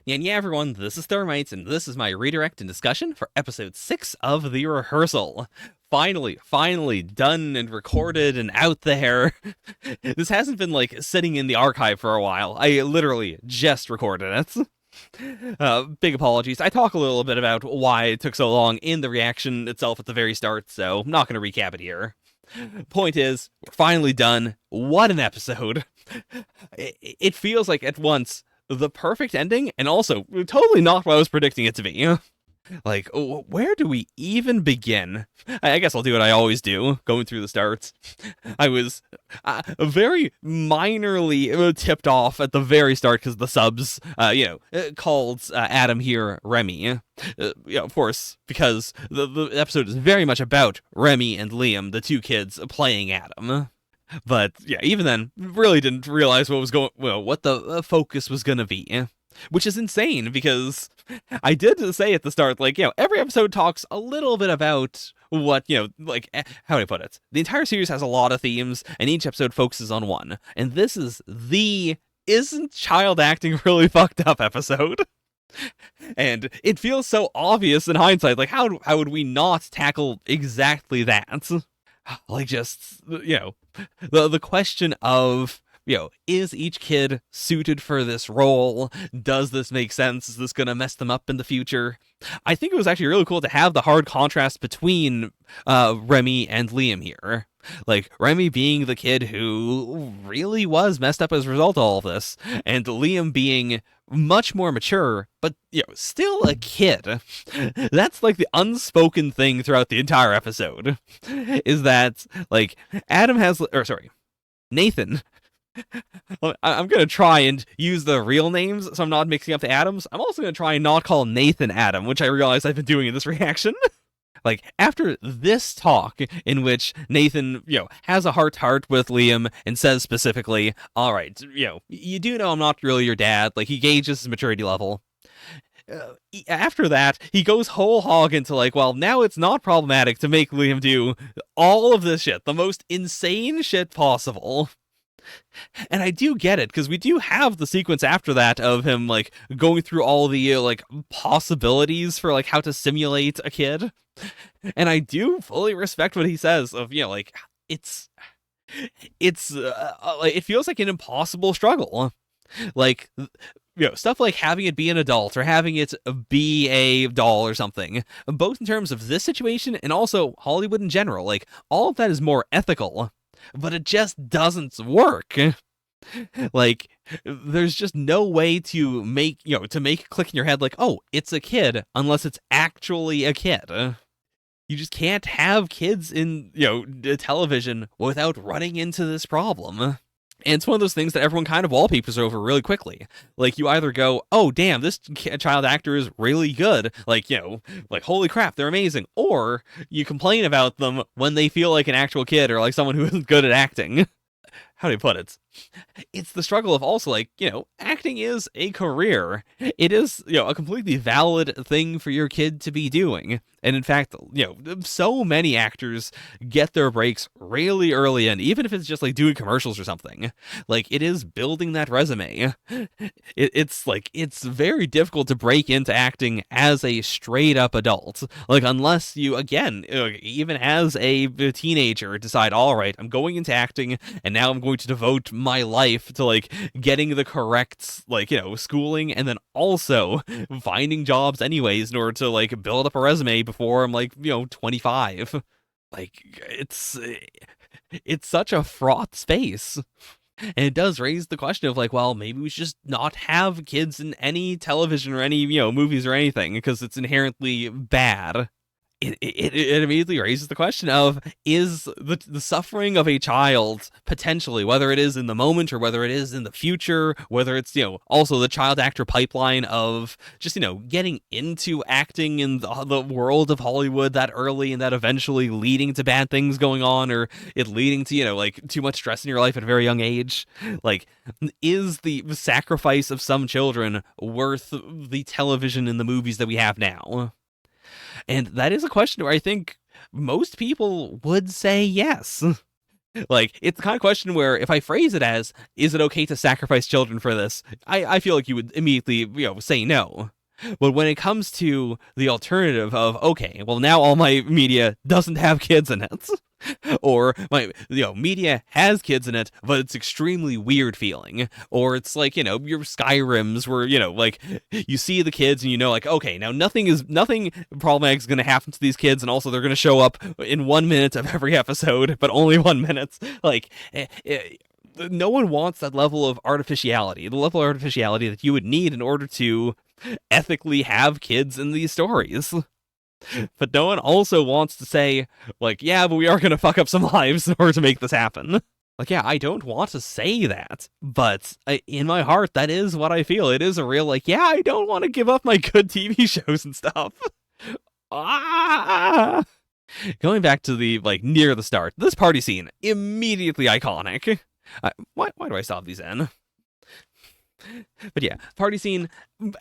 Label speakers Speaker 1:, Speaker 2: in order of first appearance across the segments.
Speaker 1: Yeah, everyone, this is Thermites, and this is my redirect and discussion for episode 6 of The Rehearsal. Finally done and recorded and out there. This hasn't been, sitting in the archive for a while. I literally just recorded it. Big apologies. I talk a little bit about why it took so long in the reaction itself at the very start, so I'm not going to recap it here. Point is, we're finally done. What an episode. It feels like at once the perfect ending, and also totally not what I was predicting it to be. Like, where do we even begin? I guess I'll do what I always do, going through the starts. I was very minorly tipped off at the very start because the subs, called Adam here Remy. Of course, because the episode is very much about Remy and Liam, the two kids playing Adam. But yeah, even then, really didn't realize what the focus was gonna be, which is insane because I did say at the start, every episode talks a little bit about what, how do I put it? The entire series has a lot of themes, and each episode focuses on one, and this is the isn't child acting really fucked up episode. And it feels so obvious in hindsight, how would we not tackle exactly that? Just, the question of, is each kid suited for this role? Does this make sense? Is this going to mess them up in the future? I think it was actually really cool to have the hard contrast between Remy and Liam here. Remy being the kid who really was messed up as a result of all of this, and Liam being much more mature, but, still a kid. That's, the unspoken thing throughout the entire episode, is that, Nathan. I'm going to try and use the real names, so I'm not mixing up the Adams. I'm also going to try and not call Nathan Adam, which I realize I've been doing in this reaction. After this talk, in which Nathan, has a heart-to-heart with Liam and says specifically, all right, you do know I'm not really your dad, he gauges his maturity level. After that, he goes whole hog into now it's not problematic to make Liam do all of this shit, the most insane shit possible. And I do get it, because we do have the sequence after that of him, going through all the, possibilities for, how to simulate a kid. And I do fully respect what he says of, it's it feels like an impossible struggle. Stuff like having it be an adult or having it be a doll or something, both in terms of this situation and also Hollywood in general, all of that is more ethical. But it just doesn't work. There's just no way to make it click in your head oh, it's a kid, unless it's actually a kid. You just can't have kids in, television without running into this problem. And it's one of those things that everyone kind of wallpapers over really quickly. You either go, oh, damn, this child actor is really good. Holy crap, they're amazing. Or you complain about them when they feel like an actual kid or someone who isn't good at acting. How do you put it? It's the struggle of also, acting is a career. It is, a completely valid thing for your kid to be doing. And in fact, so many actors get their breaks really early in, even if it's just doing commercials or something. It is building that resume. It's very difficult to break into acting as a straight up adult. Unless you, again, even as a teenager, decide, all right, I'm going into acting, and now I'm going to devote my life to getting the correct schooling, and then also finding jobs anyways in order to build up a resume before I'm 25. It's such a fraught space. And it does raise the question of well, maybe we should just not have kids in any television or any movies or anything, because it's inherently bad. It immediately raises the question of, is the suffering of a child potentially, whether it is in the moment or whether it is in the future, whether it's, also the child actor pipeline of just, getting into acting in the world of Hollywood that early and that eventually leading to bad things going on, or it leading to, too much stress in your life at a very young age. Is the sacrifice of some children worth the television and the movies that we have now? And that is a question where I think most people would say yes. Like, it's the kind of question where if I phrase it as, is it okay to sacrifice children for this? I feel like you would immediately, say no. But when it comes to the alternative of, okay, well, now all my media doesn't have kids in it, or my media has kids in it, but it's extremely weird feeling, or it's like your Skyrims where like you see the kids and like, okay, now nothing problematic is going to happen to these kids, and also they're going to show up in 1 minute of every episode, but only 1 minute. Like no one wants that level of artificiality, the level of artificiality that you would need in order to ethically have kids in these stories. But no one also wants to say, like, yeah, but we are going to fuck up some lives in order to make this happen. Like, yeah, I don't want to say that, but in my heart, that is what I feel. It is a real, like, yeah, I don't want to give up my good TV shows and stuff. Ah! Going back to the, like, near the start, this party scene, immediately iconic. Why do I stop these in? But yeah, party scene,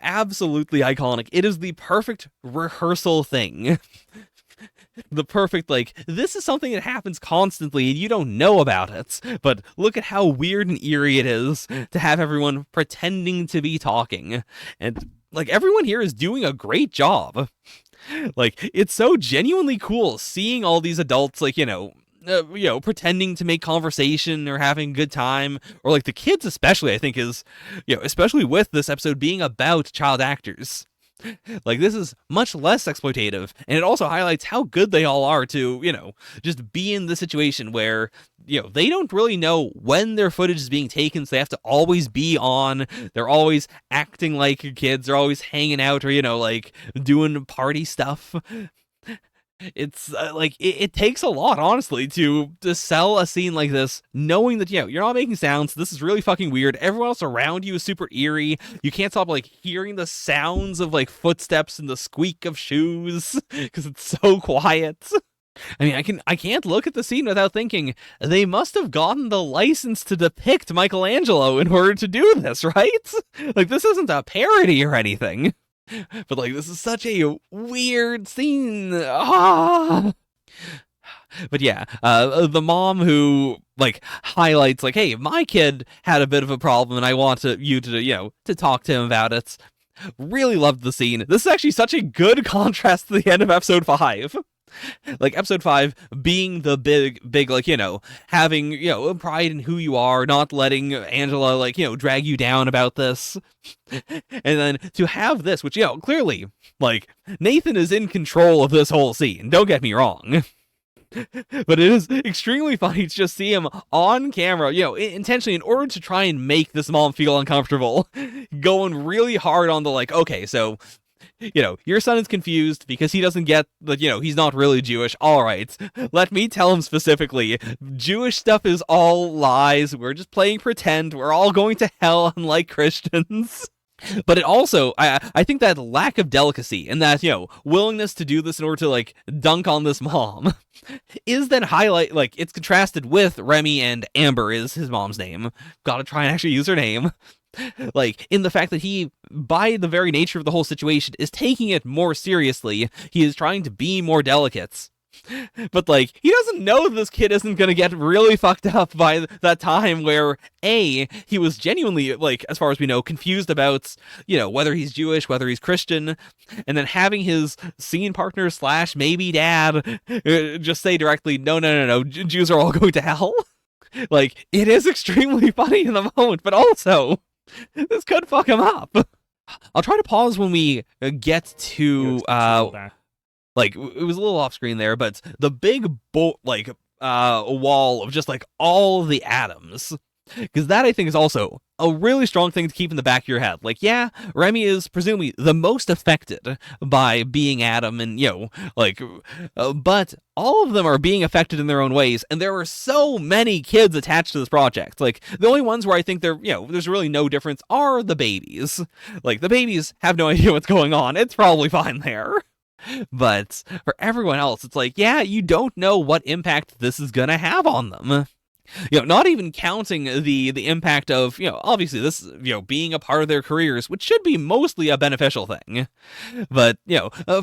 Speaker 1: absolutely iconic. It is the perfect rehearsal thing. The perfect, like, this is something that happens constantly and you don't know about it, but look at how weird and eerie it is to have everyone pretending to be talking. And, like, everyone here is doing a great job. Like, it's so genuinely cool seeing all these adults, like, pretending to make conversation or having a good time, or like the kids especially, I think is, especially with this episode being about child actors. Like, this is much less exploitative, and it also highlights how good they all are to, just be in the situation where, they don't really know when their footage is being taken, so they have to always be on. They're always acting like kids. They're always hanging out or, like, doing party stuff. It's like it takes a lot, honestly, to sell a scene like this, knowing that you're not making sounds. This is really fucking weird. Everyone else around you is super eerie. You can't stop like hearing the sounds of like footsteps and the squeak of shoes because it's so quiet. I mean, I can't look at the scene without thinking they must have gotten the license to depict Michelangelo in order to do this, right? Like, this isn't a parody or anything. But, like, this is such a weird scene. Ah! But yeah, the mom who, like, highlights, like, hey, my kid had a bit of a problem and I want you to, to talk to him about it. Really loved the scene. This is actually such a good contrast to the end of episode 5. Like, episode 5 being the big, like, having, pride in who you are, not letting Angela, like, drag you down about this. And then to have this, which, clearly, like, Nathan is in control of this whole scene. Don't get me wrong. But it is extremely funny to just see him on camera, intentionally, in order to try and make this mom feel uncomfortable, going really hard on the, like, okay, so your son is confused because he doesn't get that, he's not really Jewish. All right, let me tell him specifically, Jewish stuff is all lies. We're just playing pretend. We're all going to hell unlike Christians. But it also, I think that lack of delicacy and that, willingness to do this in order to, like, dunk on this mom is then like, it's contrasted with Remy, and Amber is his mom's name. Gotta try and actually use her name. Like, in the fact that he, by the very nature of the whole situation, is taking it more seriously. He is trying to be more delicate. But, like, he doesn't know this kid isn't gonna get really fucked up by that time where, A, he was genuinely, like, as far as we know, confused about, whether he's Jewish, whether he's Christian, and then having his scene partner / maybe dad just say directly, no, Jews are all going to hell. Like, it is extremely funny in the moment, but also, this could fuck him up. I'll try to pause when we get to, like, it was a little off screen there, but the big wall of just, like, all the atoms. Because that, I think, is also a really strong thing to keep in the back of your head. Like, yeah, Remy is presumably the most affected by being Adam and, but all of them are being affected in their own ways, and there are so many kids attached to this project. Like, the only ones where I think there's really no difference are the babies. Like, the babies have no idea what's going on. It's probably fine there. But for everyone else, it's like, yeah, you don't know what impact this is gonna have on them. Not even counting the impact of, obviously this, being a part of their careers, which should be mostly a beneficial thing. But,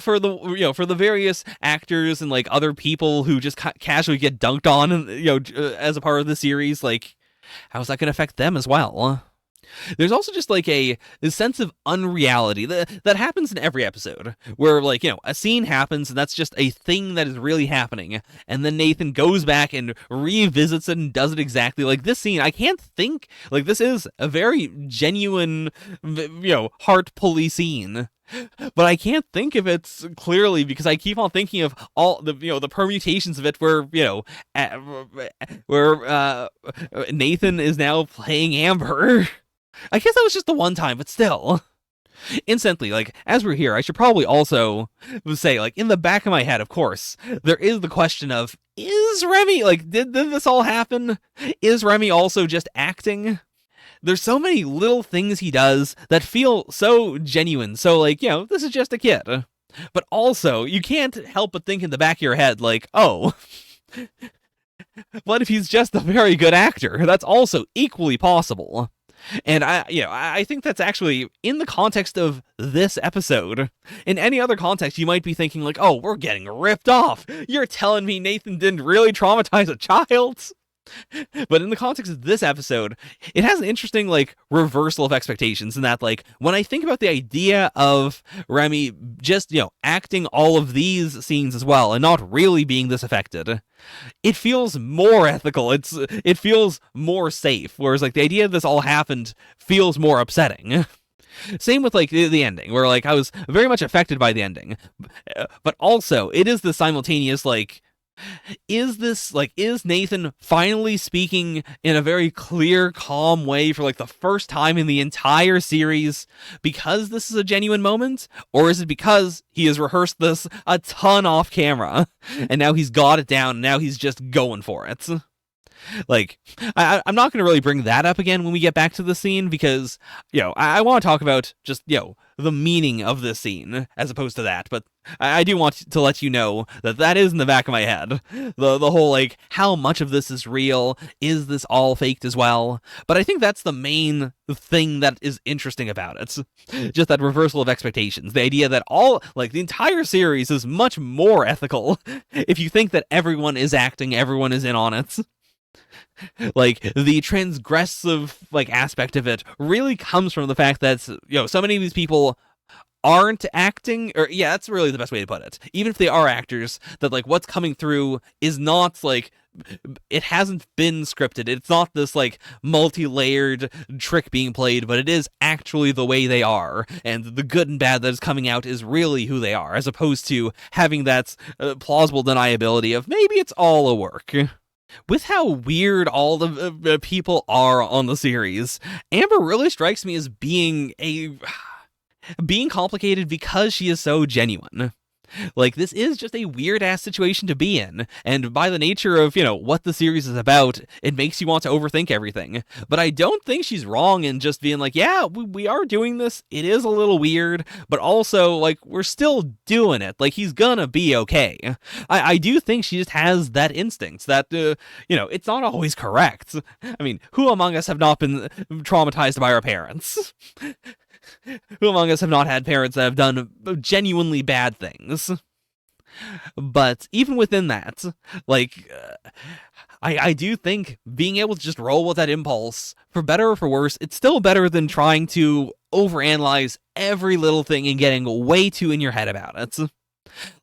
Speaker 1: for the, for the various actors and like other people who just casually get dunked on, and, as a part of the series, like, how's that going to affect them as well? There's also just like a sense of unreality that happens in every episode, where like, a scene happens and that's just a thing that is really happening, and then Nathan goes back and revisits it and does it exactly like this scene. I can't think, like, this is a very genuine, heart-pully scene, but I can't think of it clearly because I keep on thinking of all the the permutations of it where Nathan is now playing Amber. I guess that was just the one time, but still. Instantly, like, as we're here, I should probably also say, like, in the back of my head, of course, there is the question of, is Remy, like, did this all happen? Is Remy also just acting? There's so many little things he does that feel so genuine, so, like, this is just a kid. But also, you can't help but think in the back of your head, like, oh, what if he's just a very good actor? That's also equally possible. And I think that's actually in the context of this episode. In any other context, you might be thinking like, oh, we're getting ripped off. You're telling me Nathan didn't really traumatize a child? But in the context of this episode, it has an interesting, like, reversal of expectations in that, like, when I think about the idea of Remy just, acting all of these scenes as well and not really being this affected, it feels more ethical. It feels more safe, whereas, like, the idea of this all happened feels more upsetting. Same with, like, the ending, where, like, I was very much affected by the ending, but also it is the simultaneous, like, is Nathan finally speaking in a very clear, calm way for like the first time in the entire series because this is a genuine moment? Or is it because he has rehearsed this a ton off camera and now he's got it down and now he's just going for it? Like, I'm not going to really bring that up again when we get back to the scene because, I want to talk about just, the meaning of this scene as opposed to that. But I do want to let you know that is in the back of my head. The whole, like, how much of this is real? Is this all faked as well? But I think that's the main thing that is interesting about it. Just that reversal of expectations. The idea that the entire series is much more ethical if you think that everyone is acting, everyone is in on it. Like, the transgressive, like, aspect of it really comes from the fact that, so many of these people aren't acting, or, yeah, that's really the best way to put it. Even if they are actors, that, like, what's coming through is not, like, it hasn't been scripted. It's not this, like, multi-layered trick being played, but it is actually the way they are, and the good and bad that is coming out is really who they are, as opposed to having that plausible deniability of maybe it's all a work. With how weird all the people are on the series, Amber really strikes me as being complicated because she is so genuine. Like, this is just a weird-ass situation to be in, and by the nature of, what the series is about, it makes you want to overthink everything. But I don't think she's wrong in just being like, yeah, we are doing this, it is a little weird, but also, like, we're still doing it, like, he's gonna be okay. I do think she just has that instinct, that, it's not always correct. I mean, who among us have not been traumatized by our parents? Who among us have not had parents that have done genuinely bad things? But even within that, like, I do think being able to just roll with that impulse, for better or for worse, it's still better than trying to overanalyze every little thing and getting way too in your head about it.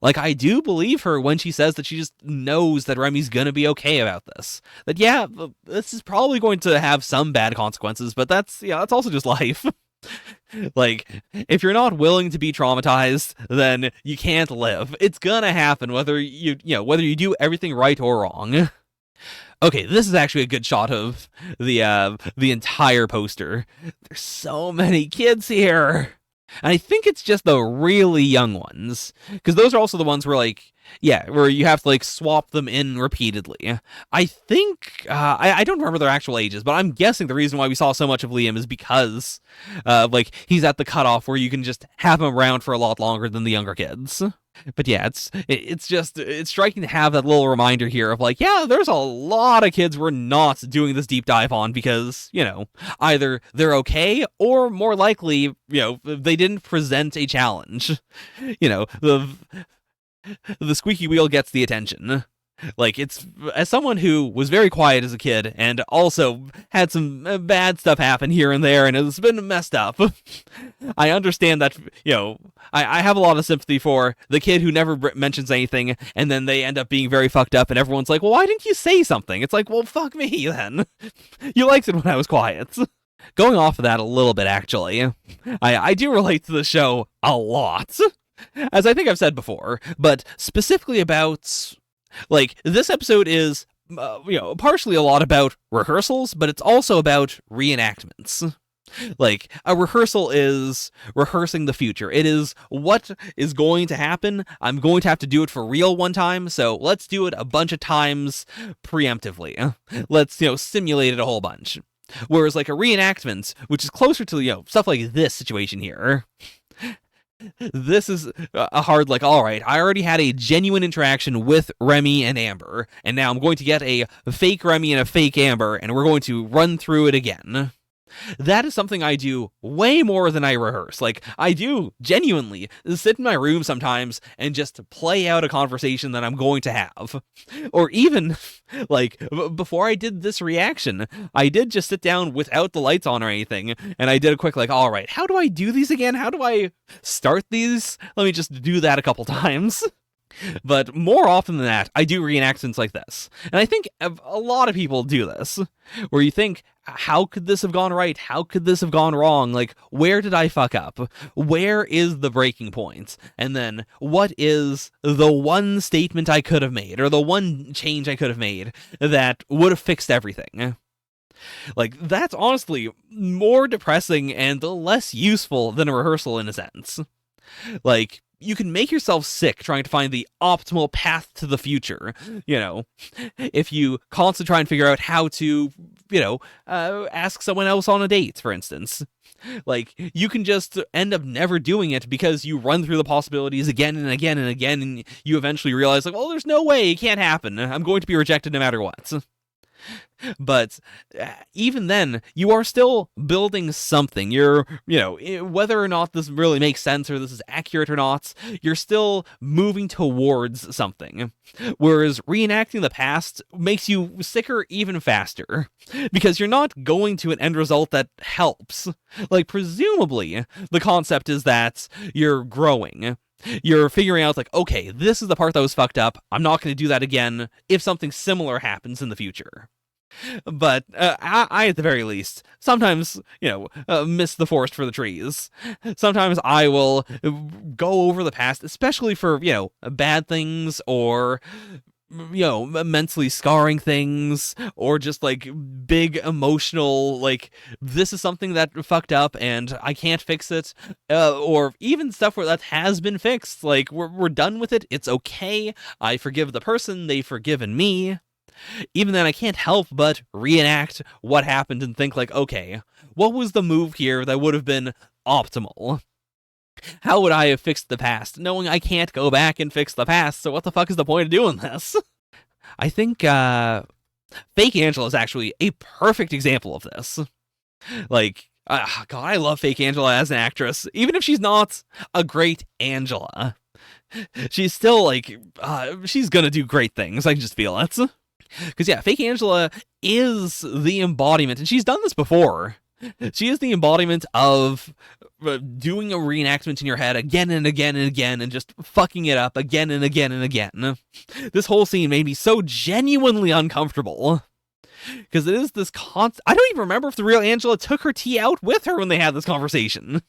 Speaker 1: Like, I do believe her when she says that she just knows that Remy's gonna be okay about this. That, yeah, this is probably going to have some bad consequences, but that's also just life. Like, if you're not willing to be traumatized, then you can't live. It's gonna happen whether you do everything right or wrong. Okay, this is actually a good shot of the entire poster. There's so many kids here. And I think it's just the really young ones, because those are also the ones where, like, where you have to, like, swap them in repeatedly. I think, I don't remember their actual ages, but I'm guessing the reason why we saw so much of Liam is because, like, he's at the cutoff where you can just have him around for a lot longer than the younger kids. But yeah, it's striking to have that little reminder here of like, yeah, there's a lot of kids we're not doing this deep dive on because, either they're okay or more likely, they didn't present a challenge. The squeaky wheel gets the attention. Like, it's, as someone who was very quiet as a kid and also had some bad stuff happen here and there and it's been messed up, I understand that, I have a lot of sympathy for the kid who never mentions anything and then they end up being very fucked up and everyone's like, well, why didn't you say something? It's like, well, fuck me then. You liked it when I was quiet. Going off of that a little bit, actually, I do relate to the show a lot, as I think I've said before, but specifically about, like, this episode is, partially a lot about rehearsals, but it's also about reenactments. Like, a rehearsal is rehearsing the future. It is what is going to happen. I'm going to have to do it for real one time, so let's do it a bunch of times preemptively. Let's, simulate it a whole bunch. Whereas, like, a reenactment, which is closer to, stuff like this situation here, this is a hard, like, all right, I already had a genuine interaction with Remy and Amber, and now I'm going to get a fake Remy and a fake Amber, and we're going to run through it again. That is something I do way more than I rehearse. Like, I do genuinely sit in my room sometimes and just play out a conversation that I'm going to have. Or even, like, before I did this reaction, I did just sit down without the lights on or anything, and I did a quick, like, all right, how do I do these again? How do I start these? Let me just do that a couple times. But more often than that, I do reenactments like this. And I think a lot of people do this, where you think, how could this have gone right? How could this have gone wrong? Like, where did I fuck up? Where is the breaking point? And then, what is the one statement I could have made, or the one change I could have made that would have fixed everything? Like, that's honestly more depressing and less useful than a rehearsal in a sense. Like, you can make yourself sick trying to find the optimal path to the future, if you constantly try and figure out how to, ask someone else on a date, for instance. Like, you can just end up never doing it because you run through the possibilities again and again and again, and you eventually realize, like, well, there's no way, it can't happen. I'm going to be rejected no matter what. But even then, you are still building something. You're, whether or not this really makes sense or this is accurate or not, you're still moving towards something. Whereas reenacting the past makes you sicker even faster, because you're not going to an end result that helps. Like, presumably, the concept is that you're growing. You're figuring out, like, okay, this is the part that was fucked up. I'm not going to do that again if something similar happens in the future. But I, at the very least, sometimes, miss the forest for the trees. Sometimes I will go over the past, especially for, bad things or, mentally scarring things, or just, like, big emotional, like, this is something that fucked up and I can't fix it, or even stuff where that has been fixed. Like, we're done with it, it's okay, I forgive the person, they've forgiven me. Even then, I can't help but reenact what happened and think, like, okay, what was the move here that would have been optimal? How would I have fixed the past, knowing I can't go back and fix the past, so what the fuck is the point of doing this? I think, Fake Angela is actually a perfect example of this. Like, God, I love Fake Angela as an actress, even if she's not a great Angela. She's still, like, she's gonna do great things, I can just feel it. Because, yeah, Fake Angela is the embodiment, and she's done this before. She is the embodiment of doing a reenactment in your head again and again and again, and just fucking it up again and again and again. This whole scene made me so genuinely uncomfortable. Because it is this I don't even remember if the real Angela took her tea out with her when they had this conversation.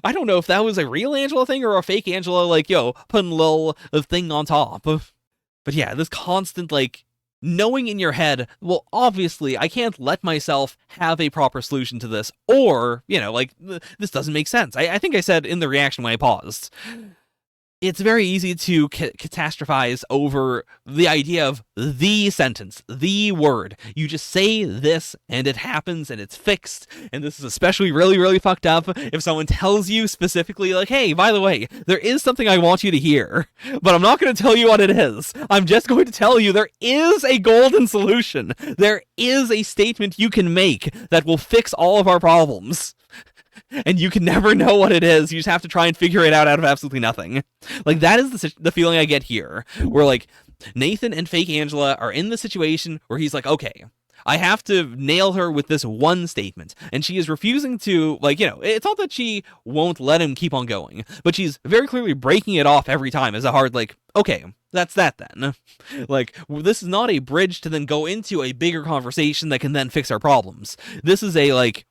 Speaker 1: I don't know if that was a real Angela thing or a fake Angela, like, putting a little thing on top. But yeah, this constant, like, knowing in your head, well, obviously, I can't let myself have a proper solution to this, or, like, this doesn't make sense. I think I said in the reaction when I paused, it's very easy to catastrophize over the idea of the sentence, the word. You just say this and it happens and it's fixed. And this is especially really, really fucked up if someone tells you specifically, like, hey, by the way, there is something I want you to hear, but I'm not going to tell you what it is. I'm just going to tell you there is a golden solution. There is a statement you can make that will fix all of our problems. And you can never know what it is. You just have to try and figure it out of absolutely nothing. Like, that is the feeling I get here, where, like, Nathan and fake Angela are in the situation where he's like, okay, I have to nail her with this one statement. And she is refusing to, like, you know, it's not that she won't let him keep on going, but she's very clearly breaking it off every time as a hard, like, okay, that's that then. Like, this is not a bridge to then go into a bigger conversation that can then fix our problems. This is a, like,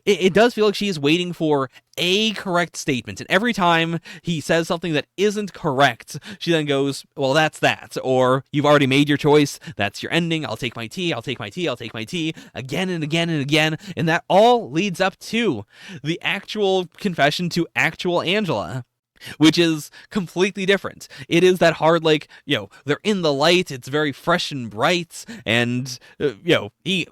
Speaker 1: it does feel like she is waiting for a correct statement. And every time he says something that isn't correct, she then goes, well, that's that. Or, you've already made your choice. That's your ending. I'll take my tea. I'll take my tea. I'll take my tea. Again and again and again. And that all leads up to the actual confession to actual Angela, which is completely different. It is that hard, like, you know, they're in the light, it's very fresh and bright, and, you know, he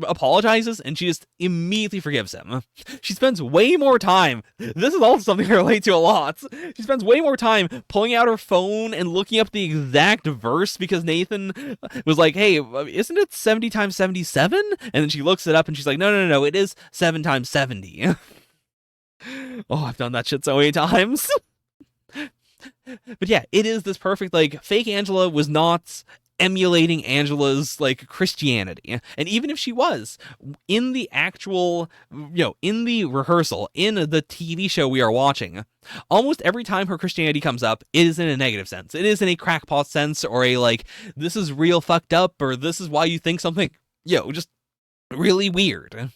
Speaker 1: apologizes, and she just immediately forgives him. She spends way more time, this is also something I relate to a lot, she spends way more time pulling out her phone and looking up the exact verse, because Nathan was like, hey, isn't it 70 times 77? And then she looks it up, and she's like, no, it is 7 times 70. Oh, I've done that shit so many times. But yeah, it is this perfect, like, fake Angela was not emulating Angela's, like, Christianity. And even if she was, in the actual, you know, in the rehearsal, in the TV show we are watching, almost every time her Christianity comes up, it is in a negative sense. It is in a crackpot sense, or a, like, this is real fucked up, or this is why you think something, you know, just really weird.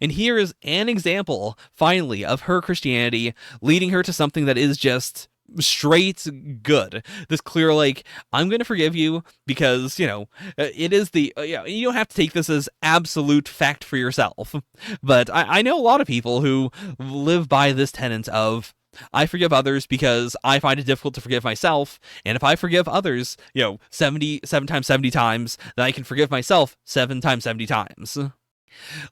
Speaker 1: And here is an example, finally, of her Christianity leading her to something that is just straight good. This clear, like, I'm going to forgive you because, you know, it is the, you don't have to take this as absolute fact for yourself. But I know a lot of people who live by this tenet of, I forgive others because I find it difficult to forgive myself, and if I forgive others, you know, 77 times 70 times, then I can forgive myself 7 times 70 times.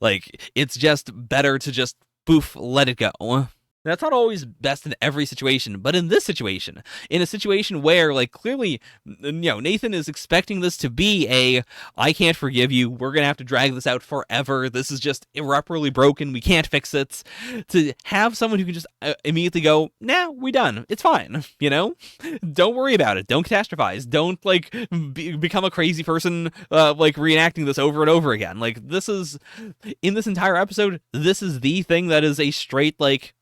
Speaker 1: Like, it's just better to just, poof, let it go. That's not always best in every situation, but in this situation, in a situation where, like, clearly, you know, Nathan is expecting this to be a, I can't forgive you, we're gonna have to drag this out forever, this is just irreparably broken, we can't fix it, to have someone who can just immediately go, nah, we done, it's fine, you know? Don't worry about it, don't catastrophize, don't, like, become a crazy person, like, reenacting this over and over again. Like, this is, in this entire episode, this is the thing that is a straight, like,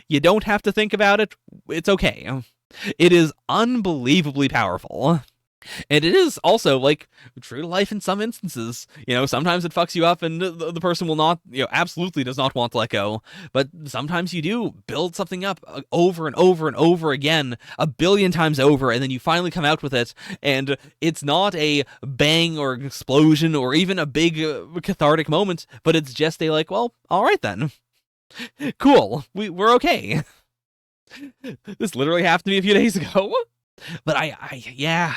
Speaker 1: you don't have to think about it. It's okay. It is unbelievably powerful. And it is also, like, true to life in some instances. You know, sometimes it fucks you up and the person will not, you know, absolutely does not want to let go. But sometimes you do build something up over and over and over again, a billion times over, and then you finally come out with it, and it's not a bang or explosion or even a big cathartic moment, but it's just a, like, well, all right then. Cool. We're okay. This literally happened to me a few days ago. But yeah.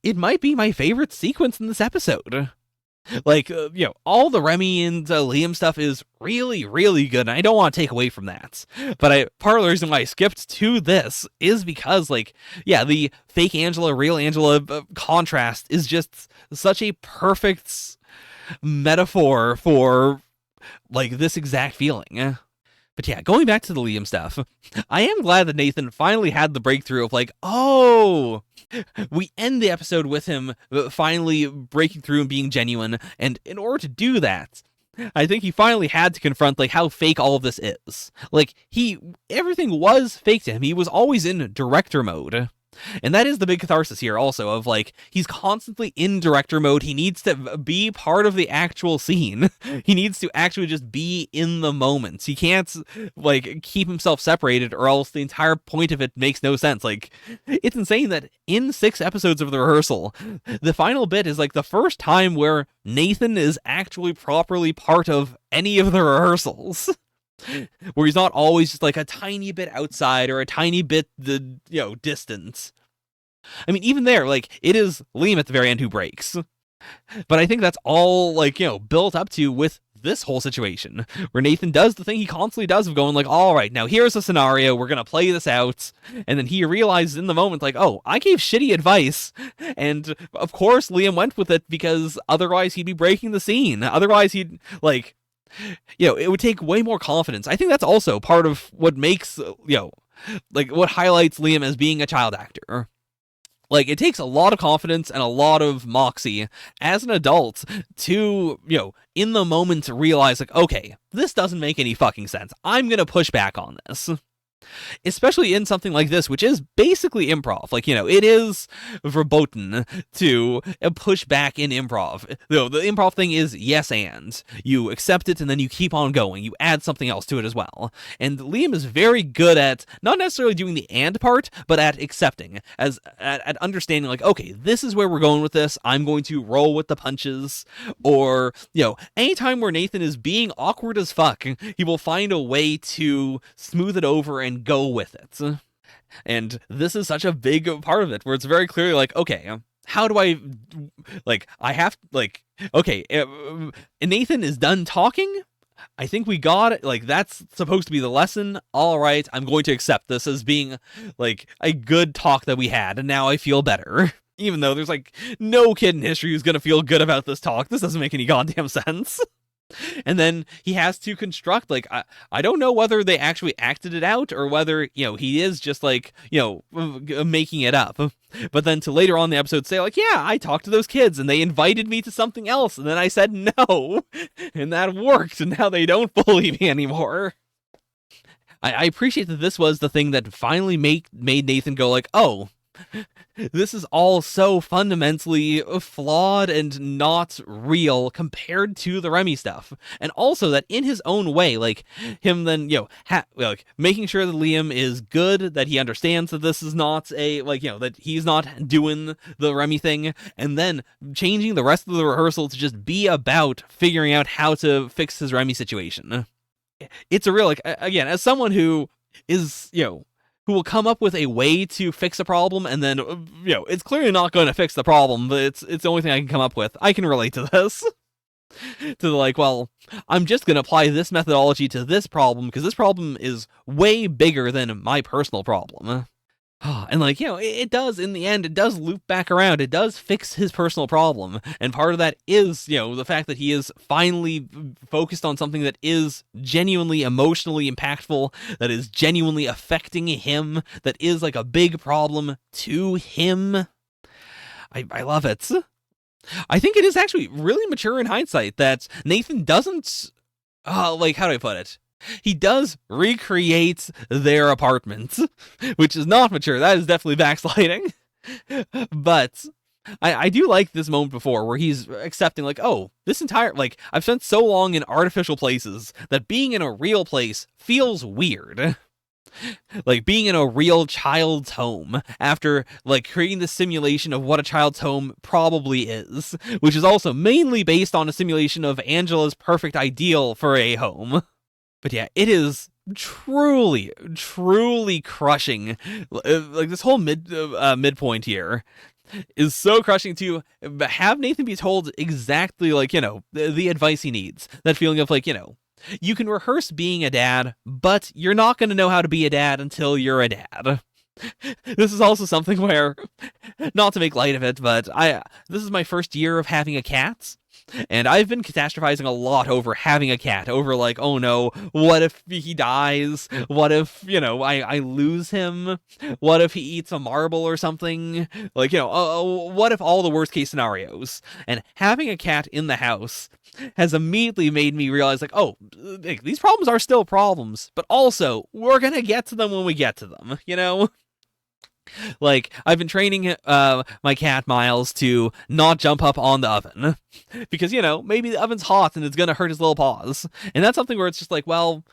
Speaker 1: It might be my favorite sequence in this episode. Like, you know, all the Remy and Liam stuff is really, really good, and I don't want to take away from that. But part of the reason why I skipped to this is because, like, yeah, the fake Angela, real Angela contrast is just such a perfect metaphor for, like, this exact feeling. But yeah, going back to the Liam stuff, I am glad that Nathan finally had the breakthrough of, like, oh, we end the episode with him finally breaking through and being genuine, and in order to do that, I think he finally had to confront, like, how fake all of this is. Like, everything was fake to him. He was always in director mode. And that is the big catharsis here also of, like, he's constantly in director mode. He needs to be part of the actual scene. He needs to actually just be in the moment. He can't, like, keep himself separated or else the entire point of it makes no sense. Like, it's insane that in 6 episodes of the rehearsal, the final bit is, like, the first time where Nathan is actually properly part of any of the rehearsals. where he's not always just like a tiny bit outside or a tiny bit distance. I mean, even there, like, it is Liam at the very end who breaks. But I think that's all, like, built up to with this whole situation, where Nathan does the thing he constantly does of going like, all right, now here's a scenario, we're gonna play this out, and then he realizes in the moment, like, oh, I gave shitty advice, and of course Liam went with it, because otherwise he'd be breaking the scene. Otherwise he'd, like, it would take way more confidence. I think that's also part of what makes, like, what highlights Liam as being a child actor. Like, it takes a lot of confidence and a lot of moxie as an adult to, in the moment realize, like, okay, this doesn't make any fucking sense. I'm gonna push back on this. Especially in something like this, which is basically improv. Like, it is verboten to push back in improv. The improv thing is yes and. You accept it and then you keep on going. You add something else to it as well. And Liam is very good at not necessarily doing the and part, but at accepting, at understanding, like, okay, this is where we're going with this. I'm going to roll with the punches. Or, anytime where Nathan is being awkward as fuck, he will find a way to smooth it over and go with it. And this is such a big part of it, where it's very clearly like, okay, how do I, like, I have, like, okay, Nathan is done talking. I think we got it. Like, that's supposed to be the lesson. All right, I'm going to accept this as being, like, a good talk that we had, and now I feel better. Even though there's, like, no kid in history who's gonna feel good about this talk. This doesn't make any goddamn sense. And then he has to construct, like, I don't know whether they actually acted it out or whether, he is just, like, making it up. But then to later on in the episode say, like, yeah, I talked to those kids and they invited me to something else. And then I said no. And that worked. And now they don't bully me anymore. I appreciate that this was the thing that finally made Nathan go like, oh, this is all so fundamentally flawed and not real compared to the Remy stuff. And also that in his own way, like, him then, like, making sure that Liam is good, that he understands that this is not that he's not doing the Remy thing, and then changing the rest of the rehearsal to just be about figuring out how to fix his Remy situation. It's a real, like, again, as someone who is, who will come up with a way to fix a problem, and then, it's clearly not going to fix the problem, but it's the only thing I can come up with. I can relate to this. To like, well, I'm just going to apply this methodology to this problem, because this problem is way bigger than my personal problem. And like, it does, in the end, it does loop back around. It does fix his personal problem. And part of that is, the fact that he is finally focused on something that is genuinely emotionally impactful, that is genuinely affecting him, that is like a big problem to him. I love it. I think it is actually really mature in hindsight that Nathan doesn't, like, how do I put it? He does recreate their apartment, which is not mature. That is definitely backsliding. But I do like this moment before where he's accepting, like, oh, this entire, like, I've spent so long in artificial places that being in a real place feels weird. Like, being in a real child's home after, like, creating the simulation of what a child's home probably is, which is also mainly based on a simulation of Angela's perfect ideal for a home. But yeah, it is truly, truly crushing. Like, this whole midpoint here is so crushing to have Nathan be told exactly, like, the advice he needs. That feeling of, like, you can rehearse being a dad, but you're not going to know how to be a dad until you're a dad. This is also something where, not to make light of it, but this is my first year of having a cat. And I've been catastrophizing a lot over having a cat, over like, oh no, what if he dies? What if, I lose him? What if he eats a marble or something? Like, what if all the worst case scenarios? And having a cat in the house has immediately made me realize, like, oh, these problems are still problems, but also we're gonna get to them when we get to them, Like, I've been training my cat Miles to not jump up on the oven because, maybe the oven's hot and it's going to hurt his little paws. And that's something where it's just like, well,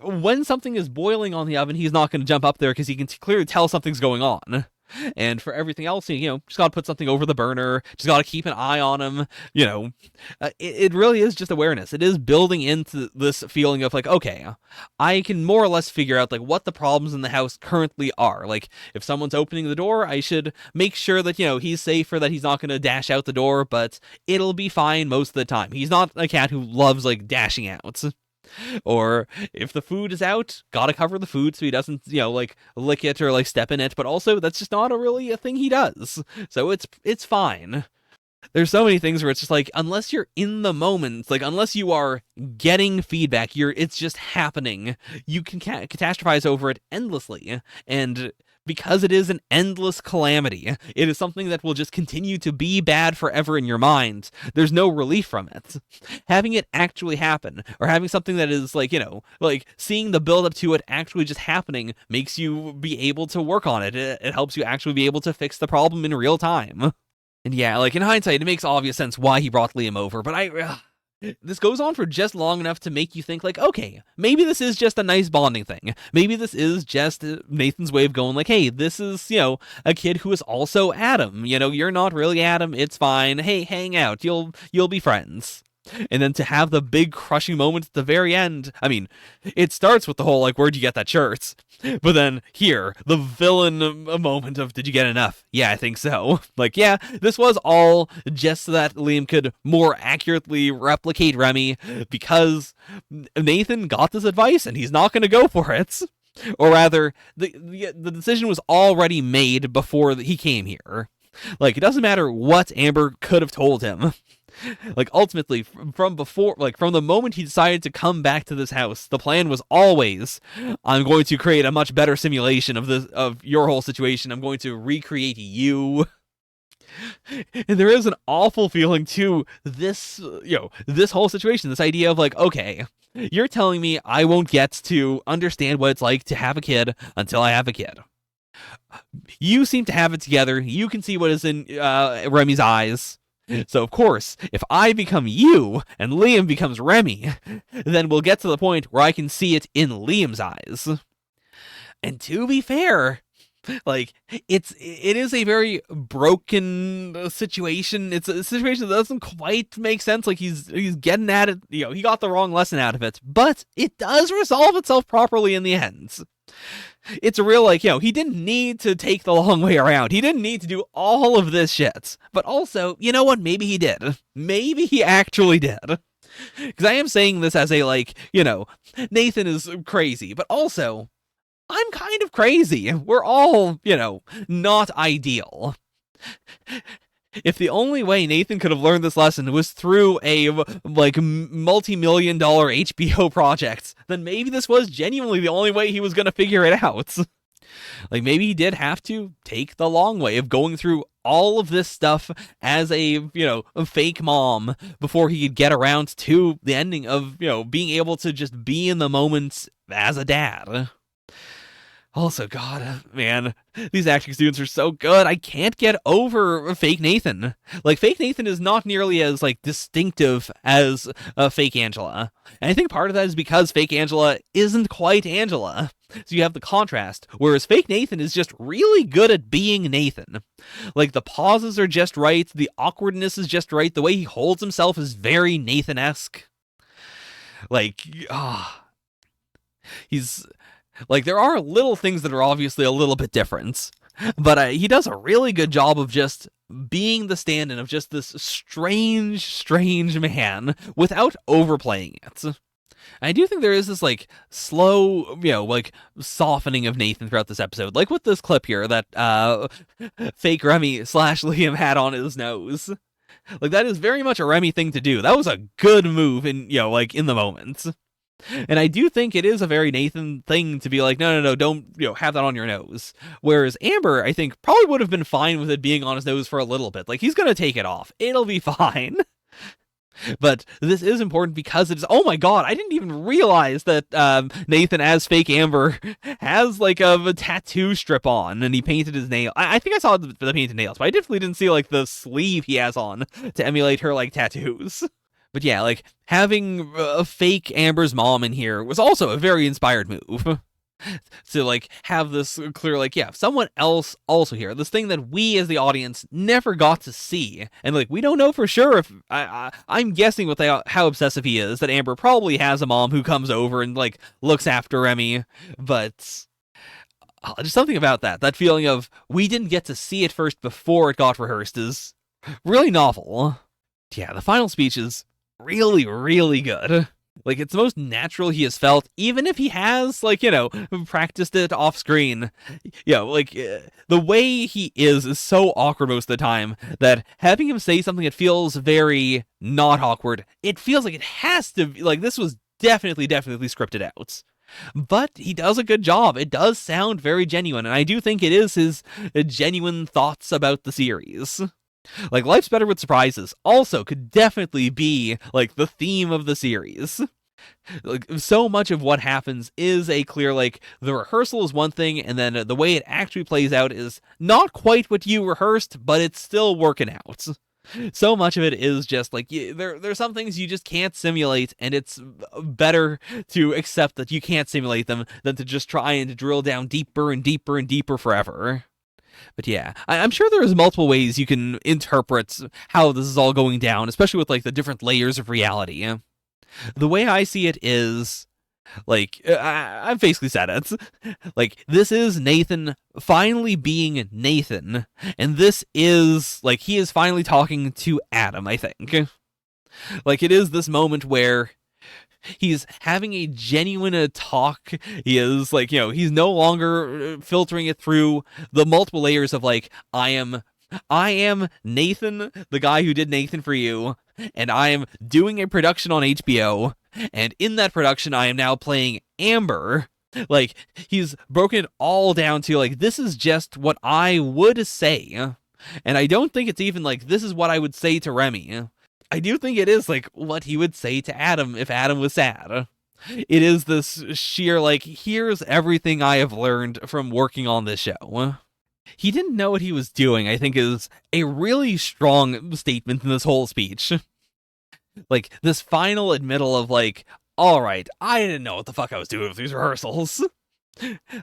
Speaker 1: when something is boiling on the oven, he's not going to jump up there because he can clearly tell something's going on. And for everything else, just gotta put something over the burner, just gotta keep an eye on him, it really is just awareness. It is building into this feeling of like, okay, I can more or less figure out like what the problems in the house currently are. Like, if someone's opening the door, I should make sure that, he's safer, that he's not gonna dash out the door, but it'll be fine most of the time. He's not a cat who loves like dashing out. Or if the food is out, gotta cover the food so he doesn't, like lick it or like step in it. But also, that's just not really a thing he does. So it's fine. There's so many things where it's just like, unless you're in the moment, like unless you are getting feedback, it's just happening. You can catastrophize over it endlessly. And because it is an endless calamity, it is something that will just continue to be bad forever in your mind. There's no relief from it. Having it actually happen, or having something that is like, like seeing the build up to it actually just happening, makes you be able to work on it. It helps you actually be able to fix the problem in real time. And yeah, like in hindsight, it makes obvious sense why he brought Liam over, but this goes on for just long enough to make you think like, okay, maybe this is just a nice bonding thing. Maybe this is just Nathan's way of going like, hey, this is, a kid who is also Adam. You're not really Adam. It's fine. Hey, hang out. You'll be friends. And then to have the big crushing moment at the very end. I mean, it starts with the whole, like, where'd you get that shirt? But then here, the villain moment of, did you get enough? Yeah, I think so. Like, yeah, this was all just so that Liam could more accurately replicate Remy, because Nathan got this advice and he's not going to go for it. Or rather, the decision was already made before he came here. Like, it doesn't matter what Amber could have told him. Like, ultimately, from the moment he decided to come back to this house, the plan was always, I'm going to create a much better simulation of your whole situation. I'm going to recreate you. And there is an awful feeling to this, this whole situation, this idea of like, okay, you're telling me I won't get to understand what it's like to have a kid until I have a kid. You seem to have it together. You can see what is in Remy's eyes. So, of course, if I become you and Liam becomes Remy, then we'll get to the point where I can see it in Liam's eyes. And to be fair, like, it is a very broken situation. It's a situation that doesn't quite make sense. Like, he's getting at it, he got the wrong lesson out of it, but it does resolve itself properly in the end. It's a real, like, he didn't need to take the long way around. He didn't need to do all of this shit. But also, you know what? Maybe he did. Maybe he actually did. Because I am saying this as a, like, Nathan is crazy. But also, I'm kind of crazy. We're all, not ideal. If the only way Nathan could have learned this lesson was through a, like, multi-million-dollar HBO project, then maybe this was genuinely the only way he was going to figure it out. Like, maybe he did have to take the long way of going through all of this stuff as a fake mom before he could get around to the ending of, being able to just be in the moment as a dad. Also, God, man, these acting students are so good. I can't get over Fake Nathan. Like, Fake Nathan is not nearly as, like, distinctive as Fake Angela. And I think part of that is because Fake Angela isn't quite Angela. So you have the contrast, whereas Fake Nathan is just really good at being Nathan. Like, the pauses are just right, the awkwardness is just right, the way he holds himself is very Nathan-esque. Like, he's... Like, there are little things that are obviously a little bit different, but he does a really good job of just being the stand-in of just this strange man without overplaying it. I do think there is this, like, slow, like, softening of Nathan throughout this episode. Like with this clip here that fake Remy / Liam had on his nose. Like, that is very much a Remy thing to do. That was a good move in, like, in the moment. And I do think it is a very Nathan thing to be like, no, don't, have that on your nose. Whereas Amber, I think, probably would have been fine with it being on his nose for a little bit. Like, he's going to take it off. It'll be fine. But this is important because it's, oh my god, I didn't even realize that Nathan, as Fake Amber, has, like, a tattoo strip on, and he painted his nail. I think I saw the painted nails, but I definitely didn't see, like, the sleeve he has on to emulate her, like, tattoos. But yeah, like, having a fake Amber's mom in here was also a very inspired move. to like have this clear, like, yeah, someone else also here, this thing that we as the audience never got to see, and like we don't know for sure if I'm guessing with how obsessive he is that Amber probably has a mom who comes over and like looks after Remy, but just something about that feeling of we didn't get to see it first before it got rehearsed is really novel. Yeah, the final speech is really, really good. Like, it's the most natural he has felt, even if he has, like, practiced it off screen. Like, the way he is so awkward most of the time that having him say something that feels very not awkward, it feels like it has to be, like, this was definitely scripted out. But he does a good job. It does sound very genuine, and I do think it is his genuine thoughts about the series. Like, Life's Better with Surprises also could definitely be, like, the theme of the series. Like, so much of what happens is a clear, like, the rehearsal is one thing, and then the way it actually plays out is not quite what you rehearsed, but it's still working out. So much of it is just, like, there's some things you just can't simulate, and it's better to accept that you can't simulate them than to just try and drill down deeper and deeper and deeper forever. But yeah, I'm sure there's multiple ways you can interpret how this is all going down, especially with, like, the different layers of reality. The way I see it is, like, I've basically said it. Like, this is Nathan finally being Nathan, and this is, like, he is finally talking to Adam, I think. Like, it is this moment where he's having a genuine talk. He is, like, he's no longer filtering it through the multiple layers of, like, I am Nathan, the guy who did Nathan for You, and I am doing a production on HBO, and in that production I am now playing Amber. Like, he's broken it all down to, like, this is just what I would say. And I don't think it's even, like, this is what I would say to Remy. I do think it is, like, what he would say to Adam if Adam was sad. It is this sheer, like, here's everything I have learned from working on this show. He didn't know what he was doing, I think, is a really strong statement in this whole speech. Like, this final admittal of, like, alright, I didn't know what the fuck I was doing with these rehearsals.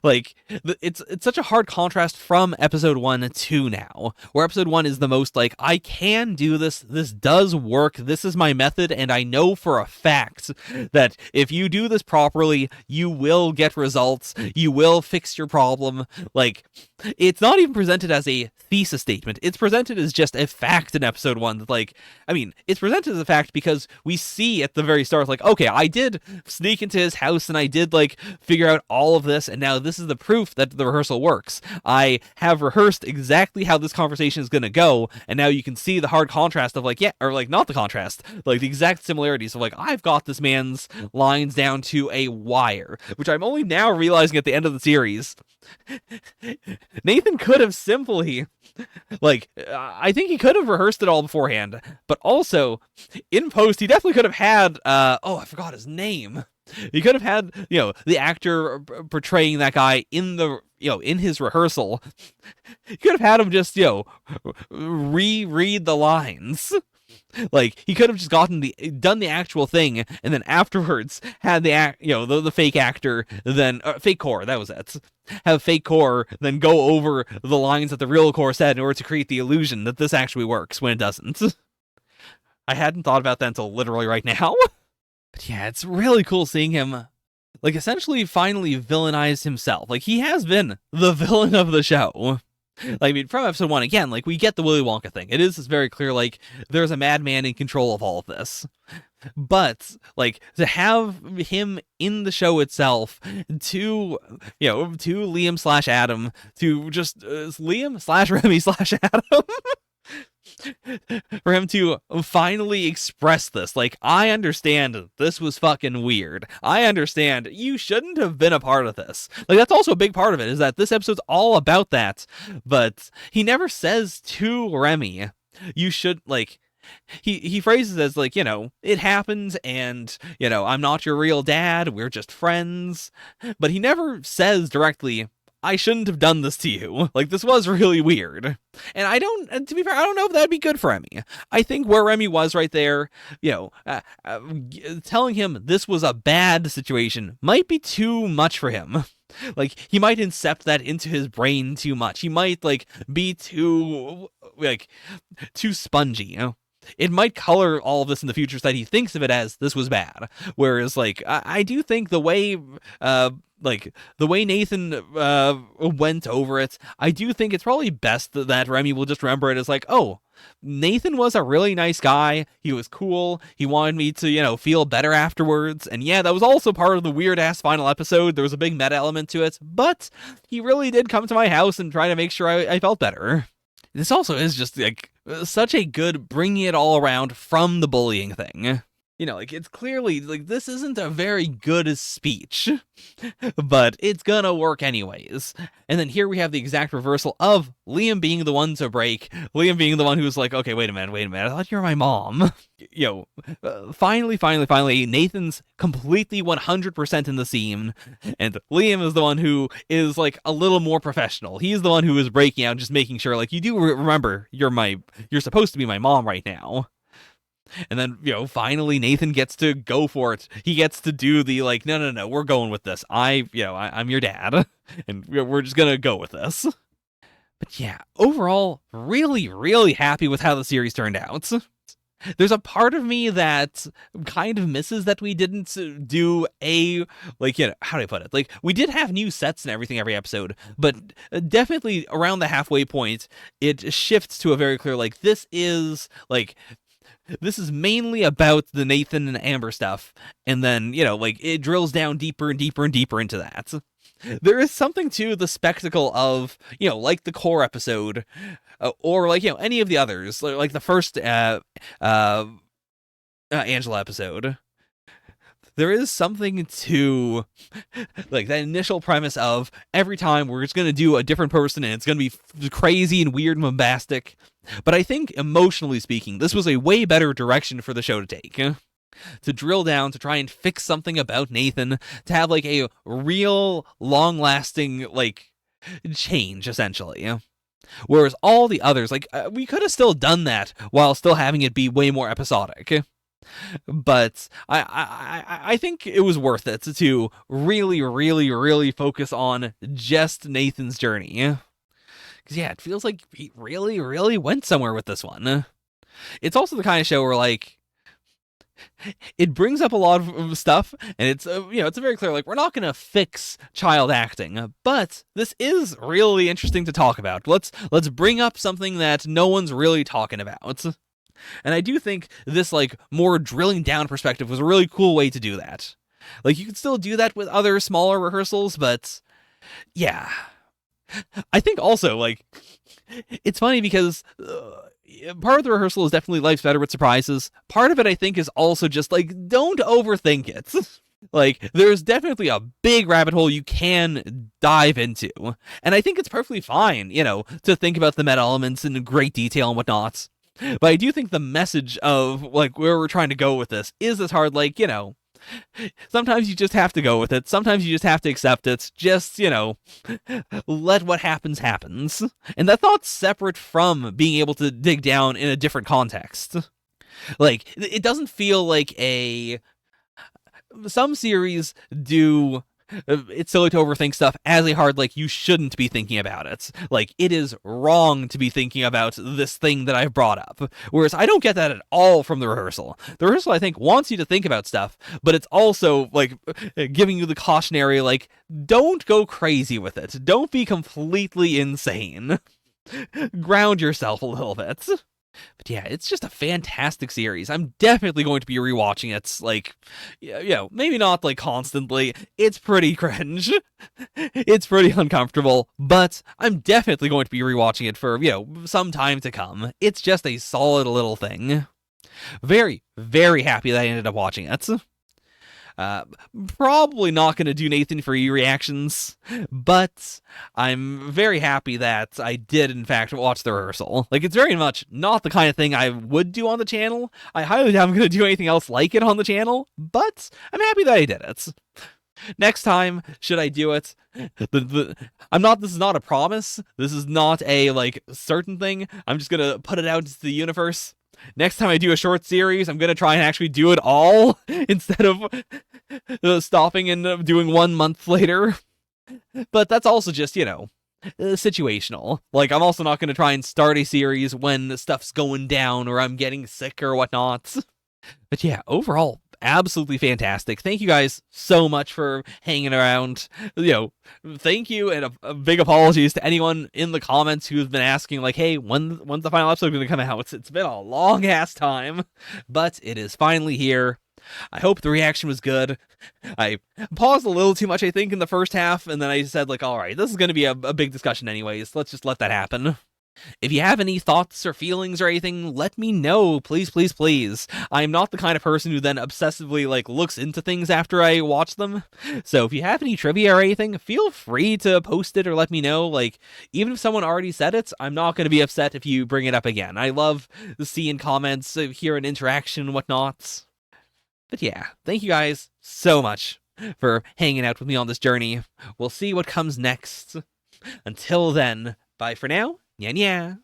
Speaker 1: Like, it's such a hard contrast from episode 1 to now, where episode 1 is the most, like, I can do this does work, this is my method, and I know for a fact that if you do this properly, you will get results, you will fix your problem. Like, it's not even presented as a thesis statement, it's presented as just a fact in episode 1 that, like, I mean, it's presented as a fact because we see at the very start, like, okay, I did sneak into his house and I did, like, figure out all of this, and now this is the proof that the rehearsal works. I have rehearsed exactly how this conversation is going to go, and now you can see the hard contrast of, like, yeah, or, like, not the contrast, like, the exact similarities of, like, I've got this man's lines down to a wire, which I'm only now realizing at the end of the series. Nathan could have simply, like, I think he could have rehearsed it all beforehand, but also, in post, he definitely could have had, I forgot his name. He could have had, the actor portraying that guy in the, in his rehearsal. He could have had him just, reread the lines. Like, he could have just done the actual thing, and then afterwards had the fake actor, then, fake core, that was it. Have fake core then go over the lines that the real core said in order to create the illusion that this actually works when it doesn't. I hadn't thought about that until literally right now. But yeah, it's really cool seeing him, like, essentially finally villainize himself. Like, he has been the villain of the show. Like, I mean, from episode 1, again, like, we get the Willy Wonka thing. It is very clear, like, there's a madman in control of all of this. But, like, to have him in the show itself, to Liam/Adam, to just Liam/Remy/Adam, for him to finally express this. Like, I understand this was fucking weird. I understand you shouldn't have been a part of this. Like, that's also a big part of it, is that this episode's all about that. But he never says to Remy, you should, like, he phrases it as, like, it happens, and, I'm not your real dad, we're just friends. But he never says directly, I shouldn't have done this to you. Like, this was really weird. And to be fair, I don't know if that'd be good for Remy. I think where Remy was right there, telling him this was a bad situation might be too much for him. Like, he might incept that into his brain too much. He might, like, be too, like, too spongy, you know? It might color all of this in the future so that he thinks of it as this was bad. Whereas, like, I do think the way, the way Nathan went over it, I do think it's probably best that Remy will just remember it as like, oh, Nathan was a really nice guy. He was cool. He wanted me to, feel better afterwards. And yeah, that was also part of the weird ass final episode. There was a big meta element to it, but he really did come to my house and try to make sure I felt better. This also is just like such a good bringing it all around from the bullying thing. Like, it's clearly, like, this isn't a very good speech, but it's gonna work anyways. And then here we have the exact reversal of Liam being the one to break, Liam being the one who's like, okay, wait a minute, I thought you were my mom. Finally, Nathan's completely 100% in the scene, and Liam is the one who is, like, a little more professional. He's the one who is breaking out, just making sure, like, you do remember, you're supposed to be my mom right now. And then, finally Nathan gets to go for it. He gets to do the, like, no, we're going with this. I'm your dad, and we're just gonna go with this. But yeah, overall, really, really happy with how the series turned out. There's a part of me that kind of misses that we didn't do how do I put it? Like, we did have new sets and everything every episode, but definitely around the halfway point, it shifts to a very clear, like, this is mainly about the Nathan and Amber stuff, and then, it drills down deeper and deeper and deeper into that. There is something to the spectacle of, like the core episode, or, like, any of the others, like the first Angela episode. There is something to, like, that initial premise of every time we're just going to do a different person and it's going to be crazy and weird and bombastic. But I think, emotionally speaking, this was a way better direction for the show to take. To drill down, to try and fix something about Nathan, to have, like, a real, long-lasting, like, change, essentially. Whereas all the others, like, we could have still done that while still having it be way more episodic. But I think it was worth it to really, really, really focus on just Nathan's journey. Because, yeah, it feels like he really, really went somewhere with this one. It's also the kind of show where, like, it brings up a lot of stuff, and it's, it's a very clear, like, we're not going to fix child acting, but this is really interesting to talk about. Let's bring up something that no one's really talking about. And I do think this, like, more drilling down perspective was a really cool way to do that. Like, you can still do that with other smaller rehearsals, but yeah. I think also, like, it's funny because part of the rehearsal is definitely life's better with surprises. Part of it, I think, is also just, like, don't overthink it. Like, there's definitely a big rabbit hole you can dive into. And I think it's perfectly fine, to think about the meta elements in great detail and whatnot. But I do think the message of, like, where we're trying to go with this is this hard, like, sometimes you just have to go with it. Sometimes you just have to accept it. Just, let what happens. And that's not separate from being able to dig down in a different context. Like, it doesn't feel like some series do it's silly to overthink stuff as a hard, like, you shouldn't be thinking about it. Like, it is wrong to be thinking about this thing that I've brought up. Whereas I don't get that at all from the rehearsal. The rehearsal, I think, wants you to think about stuff, but it's also, like, giving you the cautionary, like, don't go crazy with it. Don't be completely insane. Ground yourself a little bit. But yeah, it's just a fantastic series. I'm definitely going to be rewatching it, like, maybe not, like, constantly. It's pretty cringe. It's pretty uncomfortable, but I'm definitely going to be rewatching it for, some time to come. It's just a solid little thing. Very, very happy that I ended up watching it. Probably not going to do Nathan for you reactions, but I'm very happy that I did, in fact, watch the rehearsal. Like, it's very much not the kind of thing I would do on the channel. I highly doubt I'm going to do anything else like it on the channel, but I'm happy that I did it. Next time, should I do it? This is not a promise. This is not a, like, certain thing. I'm just going to put it out into the universe. Next time I do a short series, I'm going to try and actually do it all instead of stopping and doing 1 month later. But that's also just, situational. Like, I'm also not going to try and start a series when stuff's going down or I'm getting sick or whatnot. But yeah, overall, absolutely fantastic. Thank you guys so much for hanging around. Thank you, and a big apologies to anyone in the comments who's been asking, like, hey, when's the final episode going to come out? It's been a long ass time, but it is finally here. I hope the reaction was good. I paused a little too much, I think, in the first half, and then I said, like, all right, this is going to be a big discussion anyways. Let's just let that happen. If you have any thoughts or feelings or anything, let me know, please, please, please. I'm not the kind of person who then obsessively, looks into things after I watch them. So if you have any trivia or anything, feel free to post it or let me know. Even if someone already said it, I'm not going to be upset if you bring it up again. I love seeing comments, hearing interaction and whatnot. But yeah, thank you guys so much for hanging out with me on this journey. We'll see what comes next. Until then, bye for now. Yeah, yeah.